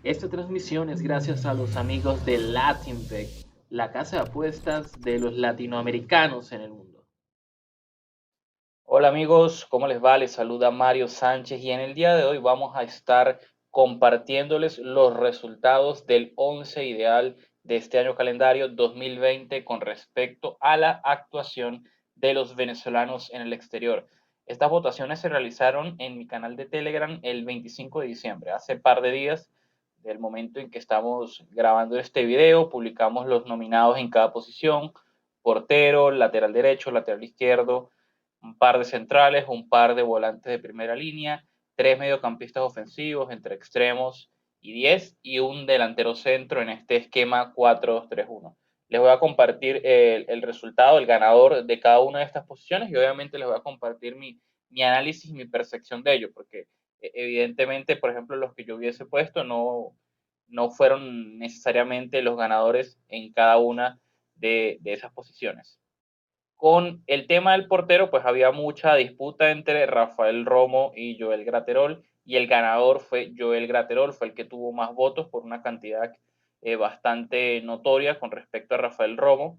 Esta transmisión es gracias a los amigos de LatinBet, la casa de apuestas de los latinoamericanos en el mundo. Hola amigos, ¿cómo les va? Les saluda Mario Sánchez y en el día de hoy vamos a estar compartiéndoles los resultados del 11 ideal de este año calendario 2020 con respecto a la actuación de los venezolanos en el exterior. Estas votaciones se realizaron en mi canal de Telegram el 25 de diciembre, hace par de días del momento en que estamos grabando este video. Publicamos los nominados en cada posición: portero, lateral derecho, lateral izquierdo, un par de centrales, un par de volantes de primera línea, tres mediocampistas ofensivos entre extremos y 10 y un delantero centro en este esquema 4-2-3-1. Les voy a compartir el resultado, el ganador de cada una de estas posiciones, y obviamente les voy a compartir mi análisis y mi percepción de ello, porque evidentemente, por ejemplo, los que yo hubiese puesto no fueron necesariamente los ganadores en cada una de esas posiciones. Con el tema del portero, pues había mucha disputa entre Rafael Romo y Joel Graterol, y el ganador fue Joel Graterol, fue el que tuvo más votos por una cantidad bastante notoria con respecto a Rafael Romo.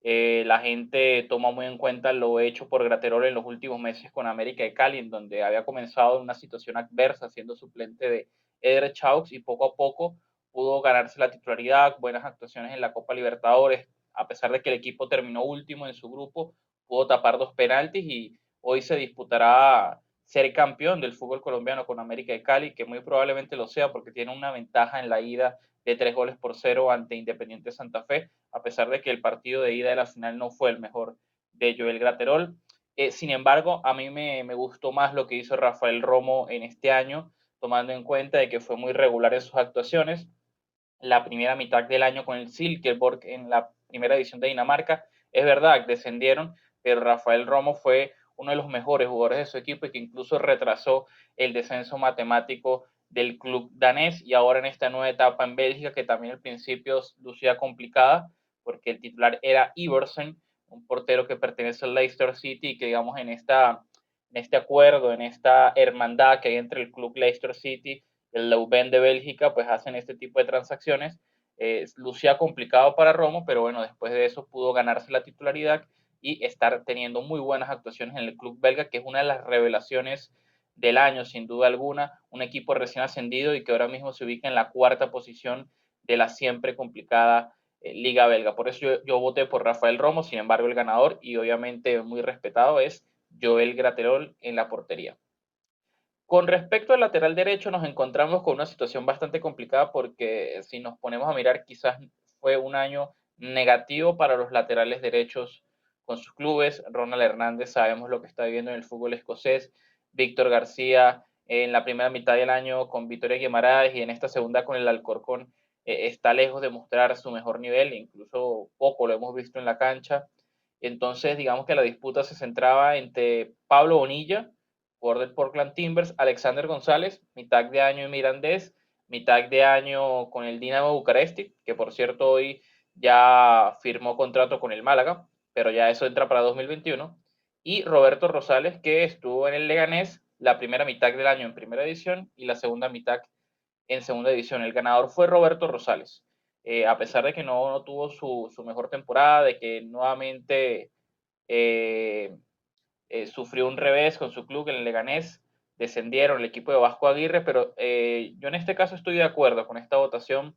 La gente toma muy en cuenta lo hecho por Graterol en los últimos meses con América de Cali, en donde había comenzado en una situación adversa siendo suplente de Eder Chaux, y poco a poco pudo ganarse la titularidad, buenas actuaciones en la Copa Libertadores. A pesar de que el equipo terminó último en su grupo, pudo tapar dos penaltis y hoy se disputará ser campeón del fútbol colombiano con América de Cali, que muy probablemente lo sea porque tiene una ventaja en la ida de 3 goles por 0 ante Independiente Santa Fe, a pesar de que el partido de ida de la final no fue el mejor de Joel Graterol. Sin embargo, a mí me gustó más lo que hizo Rafael Romo en este año, tomando en cuenta de que fue muy regular en sus actuaciones. La primera mitad del año con el Silkeborg en la primera división de Dinamarca, es verdad, descendieron, pero Rafael Romo fue uno de los mejores jugadores de su equipo y que incluso retrasó el descenso matemático del club danés, y ahora en esta nueva etapa en Bélgica, que también al principio lucía complicada porque el titular era Iversen, un portero que pertenece al Leicester City, y que digamos en este acuerdo, en esta hermandad que hay entre el club Leicester City, el Leuven de Bélgica, pues hacen este tipo de transacciones. Lucía complicado para Romo, pero bueno, después de eso pudo ganarse la titularidad y estar teniendo muy buenas actuaciones en el club belga, que es una de las revelaciones del año, sin duda alguna, un equipo recién ascendido y que ahora mismo se ubica en la cuarta posición de la siempre complicada Liga Belga. Por eso yo voté por Rafael Romo. Sin embargo, el ganador, y obviamente muy respetado, es Joel Graterol en la portería. Con respecto al lateral derecho, nos encontramos con una situación bastante complicada porque si nos ponemos a mirar, quizás fue un año negativo para los laterales derechos con sus clubes. Ronald Hernández, sabemos lo que está viviendo en el fútbol escocés. Víctor García, en la primera mitad del año con Vitoria Guimaraes y en esta segunda con el Alcorcón, está lejos de mostrar su mejor nivel, incluso poco lo hemos visto en la cancha. Entonces, digamos que la disputa se centraba entre Pablo Bonilla, jugador del Portland Timbers; Alexander González, mitad de año en Mirandés, mitad de año con el Dinamo Bucaresti, que por cierto hoy ya firmó contrato con el Málaga, pero ya eso entra para 2021, y Roberto Rosales, que estuvo en el Leganés la primera mitad del año en primera división y la segunda mitad en segunda división. El ganador fue Roberto Rosales. A pesar de que no tuvo su mejor temporada, de que nuevamente eh, sufrió un revés con su club en el Leganés, descendieron el equipo de Vasco Aguirre, pero yo en este caso estoy de acuerdo con esta votación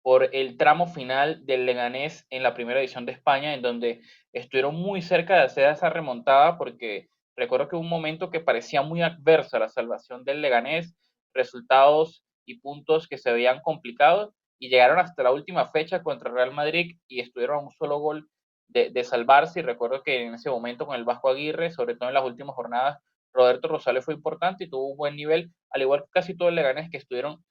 por el tramo final del Leganés en la primera edición de España, en donde estuvieron muy cerca de hacer esa remontada, porque recuerdo que hubo un momento que parecía muy adversa la salvación del Leganés, resultados y puntos que se veían complicados, y llegaron hasta la última fecha contra Real Madrid y estuvieron a un solo gol de salvarse. Y recuerdo que en ese momento con el Vasco Aguirre, sobre todo en las últimas jornadas, Roberto Rosales fue importante y tuvo un buen nivel, al igual que casi todo el Leganés, que estuvieron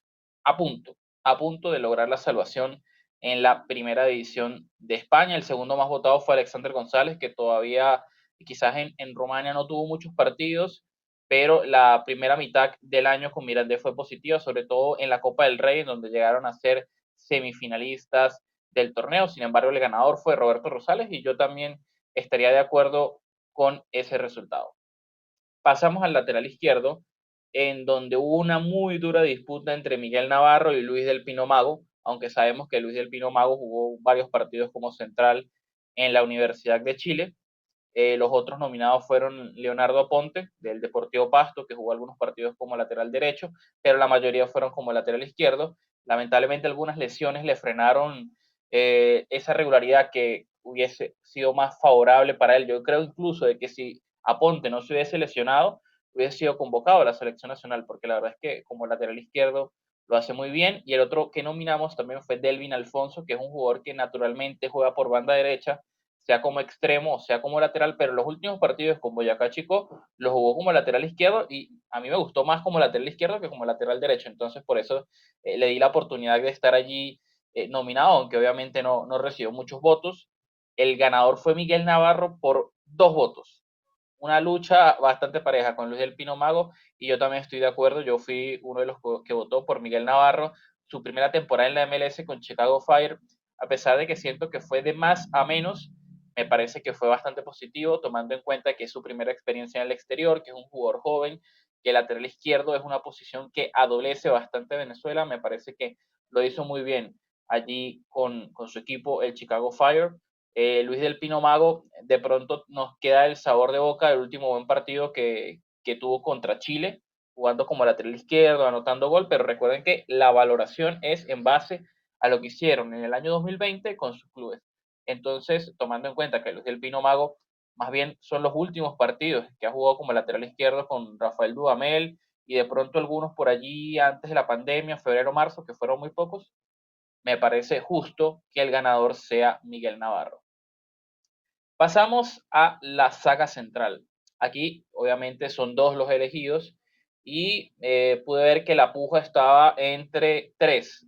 a punto, a punto de lograr la salvación en la primera división de España. El segundo más votado fue Alexander González, que todavía quizás en Rumania no tuvo muchos partidos, pero la primera mitad del año con Mirandés fue positiva, sobre todo en la Copa del Rey, en donde llegaron a ser semifinalistas del torneo. Sin embargo, el ganador fue Roberto Rosales y yo también estaría de acuerdo con ese resultado. Pasamos al lateral izquierdo, en donde hubo una muy dura disputa entre Miguel Navarro y Luis del Pino Mago, aunque sabemos que Luis del Pino Mago jugó varios partidos como central en la Universidad de Chile. Los otros nominados fueron Leonardo Ponte, del Deportivo Pasto, que jugó algunos partidos como lateral derecho, pero la mayoría fueron como lateral izquierdo. Lamentablemente algunas lesiones le frenaron esa regularidad que hubiese sido más favorable para él. Yo creo incluso de que si a Ponte no se hubiese lesionado, hubiese sido convocado a la selección nacional, porque la verdad es que como lateral izquierdo lo hace muy bien. Y el otro que nominamos también fue Delvin Alfonso, que es un jugador que naturalmente juega por banda derecha, sea como extremo o sea como lateral, pero los últimos partidos con Boyacá Chico lo jugó como lateral izquierdo y a mí me gustó más como lateral izquierdo que como lateral derecho, entonces por eso le di la oportunidad de estar allí nominado, aunque obviamente no recibió muchos votos. El ganador fue Miguel Navarro por 2 votos. Una lucha bastante pareja con Luis del Pino Mago y yo también estoy de acuerdo, yo fui uno de los que votó por Miguel Navarro, su primera temporada en la MLS con Chicago Fire, a pesar de que siento que fue de más a menos, me parece que fue bastante positivo, tomando en cuenta que es su primera experiencia en el exterior, que es un jugador joven, que el lateral izquierdo es una posición que adolece bastante a Venezuela, me parece que lo hizo muy bien allí con su equipo, el Chicago Fire. Luis del Pino Mago, de pronto nos queda el sabor de boca del último buen partido que tuvo contra Chile, jugando como lateral izquierdo, anotando gol, pero recuerden que la valoración es en base a lo que hicieron en el año 2020 con sus clubes. Entonces, tomando en cuenta que Luis del Pino Mago más bien son los últimos partidos que ha jugado como lateral izquierdo con Rafael Dudamel y de pronto algunos por allí antes de la pandemia, febrero, marzo, que fueron muy pocos, me parece justo que el ganador sea Miguel Navarro. Pasamos a la saga central. Aquí, obviamente, son dos los elegidos y pude ver que la puja estaba entre tres: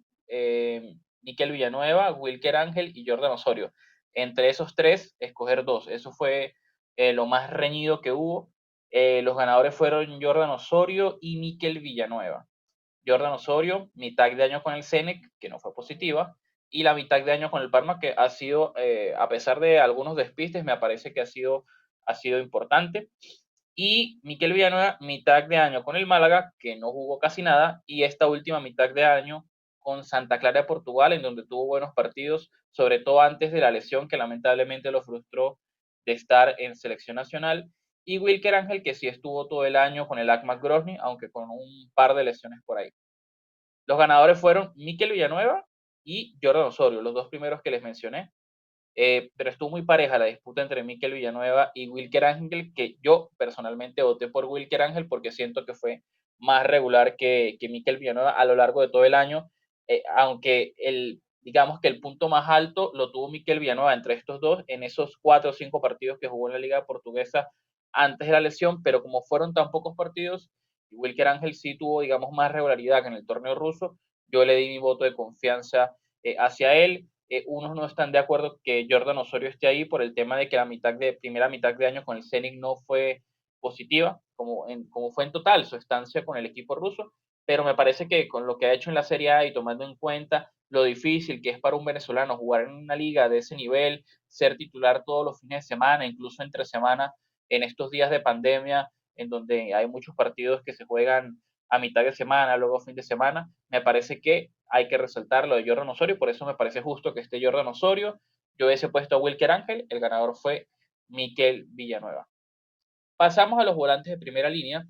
Mikel Villanueva, Wilker Ángel y Jordan Osorio. Entre esos tres, escoger dos. Eso fue lo más reñido que hubo. Los ganadores fueron Jordan Osorio y Mikel Villanueva. Jordan Osorio, mitad de año con el Zenit, que no fue positiva, y la mitad de año con el Parma, que ha sido, a pesar de algunos despistes, me parece que ha sido importante. Y Mikel Villanueva, mitad de año con el Málaga, que no jugó casi nada, y esta última mitad de año con Santa Clara de Portugal, en donde tuvo buenos partidos, sobre todo antes de la lesión que lamentablemente lo frustró de estar en selección nacional. Y Wilker Ángel, que sí estuvo todo el año con el ACMAC Grozny, aunque con un par de lesiones por ahí. Los ganadores fueron Mikel Villanueva y Jordan Osorio, los dos primeros que les mencioné. Pero estuvo muy pareja la disputa entre Mikel Villanueva y Wilker Ángel, que yo personalmente voté por Wilker Ángel porque siento que fue más regular que Mikel Villanueva a lo largo de todo el año, aunque digamos que el punto más alto lo tuvo Mikel Villanueva entre estos dos en esos 4 o 5 partidos que jugó en la Liga Portuguesa antes de la lesión, pero como fueron tan pocos partidos, Wilker Ángel sí tuvo, digamos, más regularidad que en el torneo ruso, yo le di mi voto de confianza hacia él. Unos no están de acuerdo que Jordan Osorio esté ahí por el tema de que la primera mitad de año con el Zenit no fue positiva, como fue en total su estancia con el equipo ruso, pero me parece que con lo que ha hecho en la Serie A y tomando en cuenta lo difícil que es para un venezolano jugar en una liga de ese nivel, ser titular todos los fines de semana, incluso entre semana, en estos días de pandemia, en donde hay muchos partidos que se juegan a mitad de semana, luego fin de semana, me parece que hay que resaltar lo de Jordan Osorio, por eso me parece justo que esté Jordan Osorio. Yo hubiese puesto a Wilker Ángel, el ganador fue Mikel Villanueva. Pasamos a los volantes de primera línea,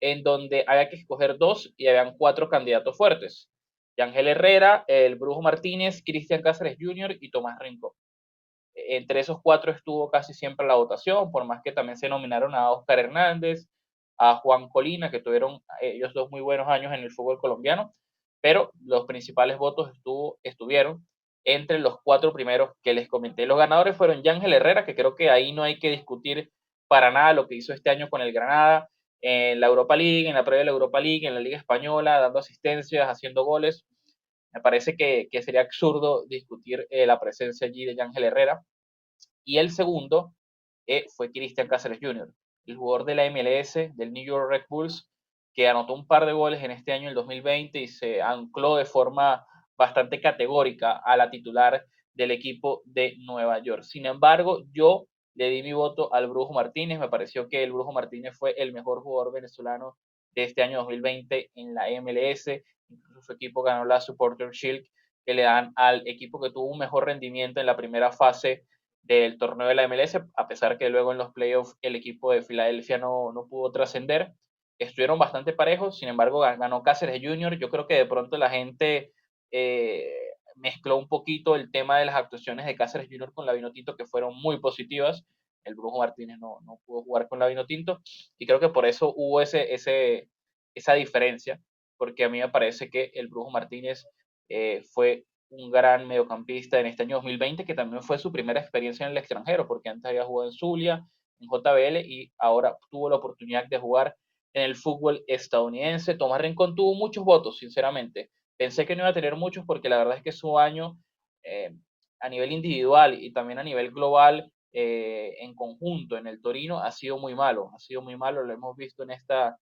en donde había que escoger dos y habían 4 candidatos fuertes: Yangel Herrera, el Brujo Martínez, Cristian Cáceres Jr. y Tomás Rincón. Entre esos 4 estuvo casi siempre la votación, por más que también se nominaron a Oscar Hernández, a Juan Colina, que tuvieron ellos dos muy buenos años en el fútbol colombiano, pero los principales votos estuvieron entre los 4 primeros que les comenté. Los ganadores fueron Yángel Herrera, que creo que ahí no hay que discutir para nada lo que hizo este año con el Granada, en la Europa League, en la previa de la Europa League, en la Liga Española, dando asistencias, haciendo goles. Me parece que sería absurdo discutir la presencia allí de Yángel Herrera. Y el segundo fue Cristian Cáceres Jr., el jugador de la MLS, del New York Red Bulls, que anotó un par de goles en este año, el 2020, y se ancló de forma bastante categórica a la titular del equipo de Nueva York. Sin embargo, yo le di mi voto al Brujo Martínez, me pareció que el Brujo Martínez fue el mejor jugador venezolano de este año 2020 en la MLS. Incluso su equipo ganó la Supporter Shield, que le dan al equipo que tuvo un mejor rendimiento en la primera fase del torneo de la MLS, a pesar que luego en los playoffs el equipo de Filadelfia no pudo trascender. Estuvieron bastante parejos, sin embargo ganó Cáceres Junior. Yo creo que de pronto la gente mezcló un poquito el tema de las actuaciones de Cáceres Junior con la Vinotinto, que fueron muy positivas. El Brujo Martínez no pudo jugar con la Vinotinto, y creo que por eso hubo esa diferencia, porque a mí me parece que el Brujo Martínez fue un gran mediocampista en este año 2020, que también fue su primera experiencia en el extranjero, porque antes había jugado en Zulia, en JBL, y ahora tuvo la oportunidad de jugar en el fútbol estadounidense. Tomás Rincón tuvo muchos votos, sinceramente. Pensé que no iba a tener muchos, porque la verdad es que su año a nivel individual y también a nivel global, en conjunto en el Torino, ha sido muy malo. Lo hemos visto en esta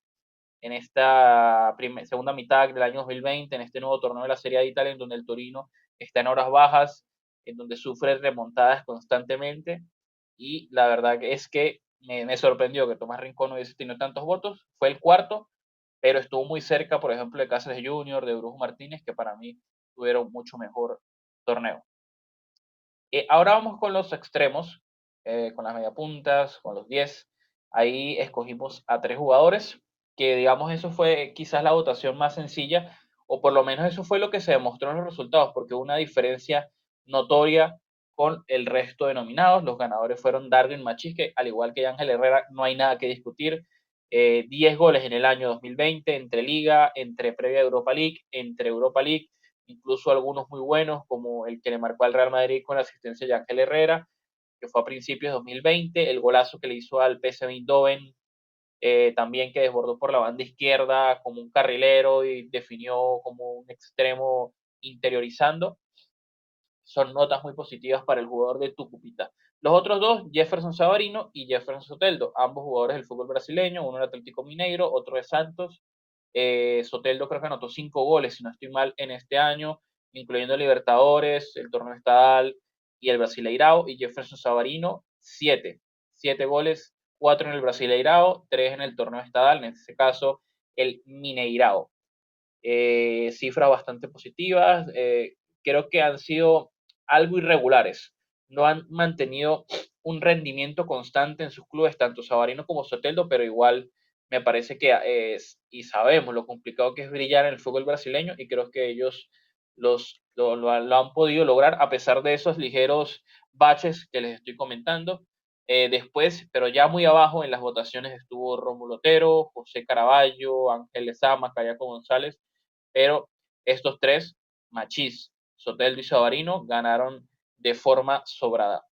segunda mitad del año 2020, en este nuevo torneo de la Serie A de Italia, en donde el Torino está en horas bajas, en donde sufre remontadas constantemente, y la verdad es que me sorprendió que Tomás Rincón no hubiese tenido tantos votos. Fue el cuarto, pero estuvo muy cerca, por ejemplo, de Cáceres Junior, de Brujo Martínez, que para mí tuvieron mucho mejor torneo. Ahora vamos con los extremos, con las mediapuntas, con los 10. Ahí escogimos a 3 jugadores, que digamos eso fue quizás la votación más sencilla, o por lo menos eso fue lo que se demostró en los resultados, porque hubo una diferencia notoria con el resto de nominados. Los ganadores fueron Darwin Machís, que al igual que Ángel Herrera no hay nada que discutir. 10 goles en el año 2020 entre Liga, entre Previa Europa League, entre Europa League, incluso algunos muy buenos, como el que le marcó al Real Madrid con la asistencia de Ángel Herrera, que fue a principios de 2020, el golazo que le hizo al PSV Eindhoven, también que desbordó por la banda izquierda como un carrilero y definió como un extremo interiorizando. Son notas muy positivas para el jugador de Tucupita. Los otros dos, Jefferson Savarino y Jefferson Soteldo, ambos jugadores del fútbol brasileño, uno del Atlético Mineiro, otro de Santos. Soteldo creo que anotó 5 goles, si no estoy mal, en este año, incluyendo Libertadores, el torneo estatal y el Brasileirao, y Jefferson Savarino 7. 7 goles, 4 en el Brasileirao, 3 en el torneo estatal, en este caso el Mineirao. Cifras bastante positivas, creo que han sido algo irregulares, no han mantenido un rendimiento constante en sus clubes, tanto Savarino como Soteldo, pero igual me parece que y sabemos lo complicado que es brillar en el fútbol brasileño, y creo que ellos lo han podido lograr a pesar de esos ligeros baches que les estoy comentando. Después, pero ya muy abajo en las votaciones, estuvo Rómulo Otero, José Caraballo, Ángel Lezama, Cayaco González, pero estos tres, Machís, Soteldo y Savarino, ganaron de forma sobrada.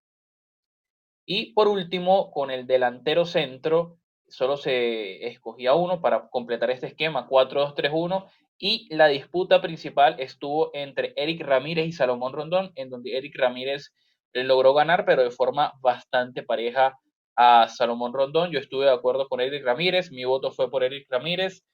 Y por último, con el delantero centro, solo se escogía uno para completar este esquema 4-2-3-1, y la disputa principal estuvo entre Eric Ramírez y Salomón Rondón, en donde Eric Ramírez logró ganar, pero de forma bastante pareja a Salomón Rondón. Yo estuve de acuerdo con Eric Ramírez, mi voto fue por Eric Ramírez.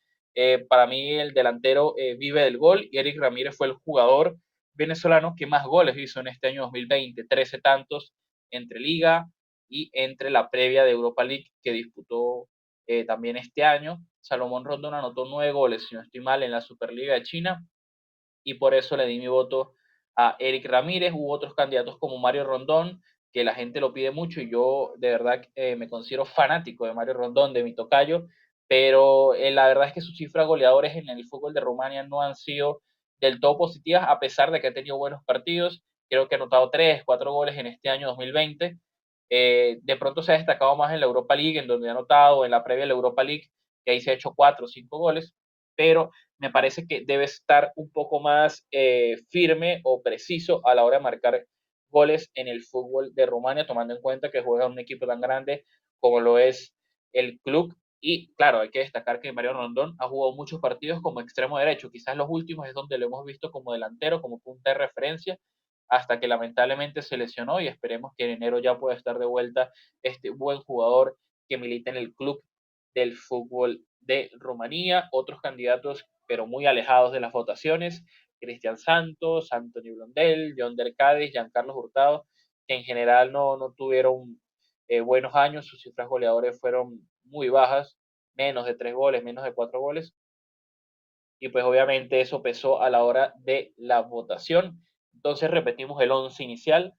Para mí el delantero vive del gol, y Eric Ramírez fue el jugador venezolano que más goles hizo en este año 2020, 13 tantos entre Liga y entre la previa de Europa League que disputó también este año. Salomón Rondón anotó 9 goles, si no estoy mal, en la Superliga de China, y por eso le di mi voto a Eric Ramírez. Hubo otros candidatos como Mario Rondón, que la gente lo pide mucho, y yo de verdad me considero fanático de Mario Rondón, de mi tocayo, pero la verdad es que sus cifras goleadores en el fútbol de Rumania no han sido del todo positivas, a pesar de que ha tenido buenos partidos. Creo que ha anotado 3, 4 goles en este año 2020. De pronto se ha destacado más en la Europa League, en donde ha anotado, en la previa de la Europa League, que ahí se ha hecho 4 o 5 goles, pero me parece que debe estar un poco más firme o preciso a la hora de marcar goles en el fútbol de Rumania, tomando en cuenta que juega un equipo tan grande como lo es el club. Y claro, hay que destacar que Mario Rondón ha jugado muchos partidos como extremo derecho, quizás los últimos es donde lo hemos visto como delantero, como punta de referencia, hasta que lamentablemente se lesionó, y esperemos que en enero ya pueda estar de vuelta este buen jugador que milita en el club del fútbol de Rumanía. Otros candidatos, pero muy alejados de las votaciones: Cristian Santos, Anthony Blondel, John Del Cádiz, Giancarlo Hurtado, que en general no tuvieron buenos años, sus cifras goleadores fueron muy bajas. menos de 3 goles, menos de 4 goles, y pues obviamente eso pesó a la hora de la votación. Entonces repetimos el 11 inicial: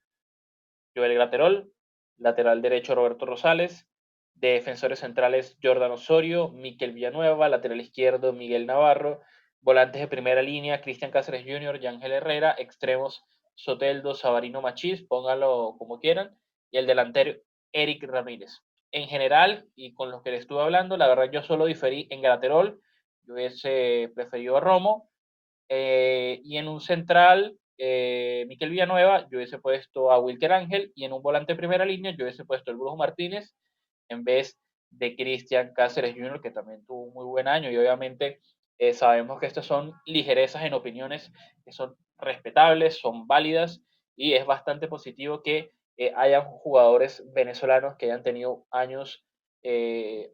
Joel Graterol, lateral derecho Roberto Rosales, defensores centrales Jordan Osorio, Miquel Villanueva, lateral izquierdo Miguel Navarro, volantes de primera línea Cristian Cáceres Jr. y Ángel Herrera, extremos Soteldo, Sabarino Machís, pónganlo como quieran, y el delantero Eric Ramírez. En general, y con los que le estuve hablando, la verdad yo solo diferí en Graterol, yo hubiese preferido a Romo, y en un central, Miquel Villanueva, yo hubiese puesto a Wilker Ángel, y en un volante de primera línea, yo hubiese puesto el Brujo Martínez en vez de Cristian Cáceres Jr., que también tuvo un muy buen año, y obviamente sabemos que estas son ligerezas en opiniones que son respetables, son válidas, y es bastante positivo que hayan jugadores venezolanos que hayan tenido años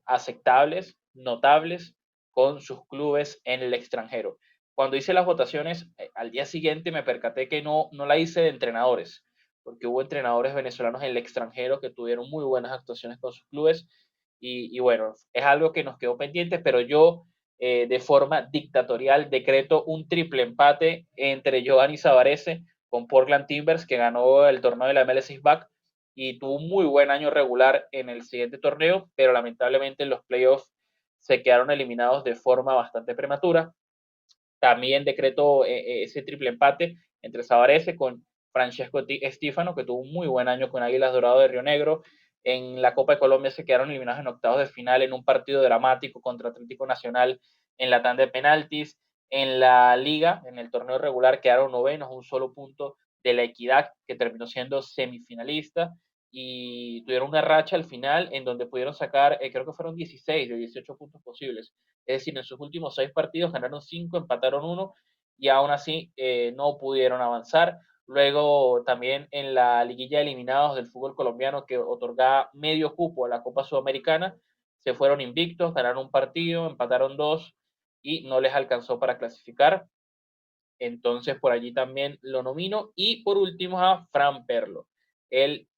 aceptables, notables, con sus clubes en el extranjero. Cuando hice las votaciones, al día siguiente me percaté que no la hice de entrenadores, porque hubo entrenadores venezolanos en el extranjero que tuvieron muy buenas actuaciones con sus clubes, y bueno, es algo que nos quedó pendiente, pero yo de forma dictatorial decreto un triple empate entre Giovanni Savarese con Portland Timbers, que ganó el torneo de la MLS Back y tuvo un muy buen año regular en el siguiente torneo, pero lamentablemente en los playoffs se quedaron eliminados de forma bastante prematura. También decretó ese triple empate entre Savarese con Francesco Estífano, que tuvo un muy buen año con Águilas Dorado de Río Negro. En la Copa de Colombia se quedaron eliminados en octavos de final en un partido dramático contra Atlético Nacional en la tanda de penaltis. En la liga, en el torneo regular, quedaron novenos, un solo punto de la Equidad, que terminó siendo semifinalista, y tuvieron una racha al final en donde pudieron sacar, creo que fueron 16 de 18 puntos posibles. Es decir, en sus últimos 6 partidos ganaron 5, empataron 1, y aún así no pudieron avanzar. Luego también en la liguilla de eliminados del fútbol colombiano, que otorgaba medio cupo a la Copa Sudamericana, se fueron invictos, ganaron un partido, empataron 2 y no les alcanzó para clasificar. Entonces por allí también lo nomino. Y por último a Fran Perlo, el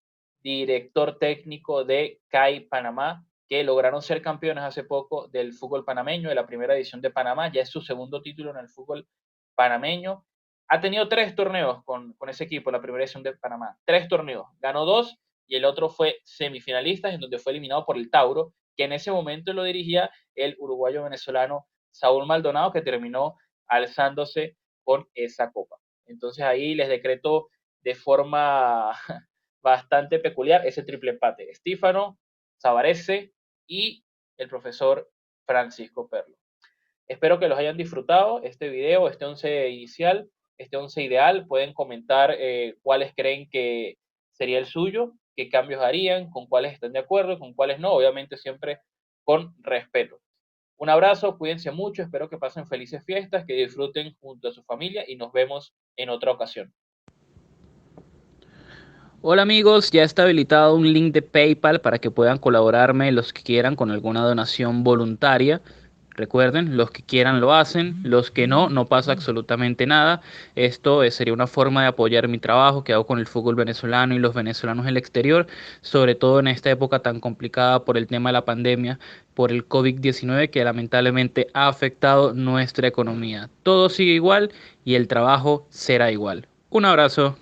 director técnico de CAI Panamá, que lograron ser campeones hace poco del fútbol panameño, de la primera edición de Panamá. Ya es su segundo título en el fútbol panameño. Ha tenido 3 torneos con ese equipo, la primera edición de Panamá. 3 torneos, ganó 2 y el otro fue semifinalista, en donde fue eliminado por el Tauro, que en ese momento lo dirigía el uruguayo venezolano Saúl Maldonado, que terminó alzándose con esa copa. Entonces ahí les decreto de forma bastante peculiar ese triple empate: Estífano, Savarese y el profesor Francisco Perlo. Espero que los hayan disfrutado este video, este 11 inicial, este 11 ideal. Pueden comentar cuáles creen que sería el suyo, qué cambios harían, con cuáles están de acuerdo, con cuáles no, obviamente siempre con respeto. Un abrazo, cuídense mucho, espero que pasen felices fiestas, que disfruten junto a su familia y nos vemos en otra ocasión. Hola amigos, ya está habilitado un link de PayPal para que puedan colaborarme los que quieran con alguna donación voluntaria. Recuerden, los que quieran lo hacen, los que no, no pasa absolutamente nada. Esto sería una forma de apoyar mi trabajo que hago con el fútbol venezolano y los venezolanos en el exterior, sobre todo en esta época tan complicada por el tema de la pandemia, por el COVID-19 que lamentablemente ha afectado nuestra economía. Todo sigue igual y el trabajo será igual. Un abrazo.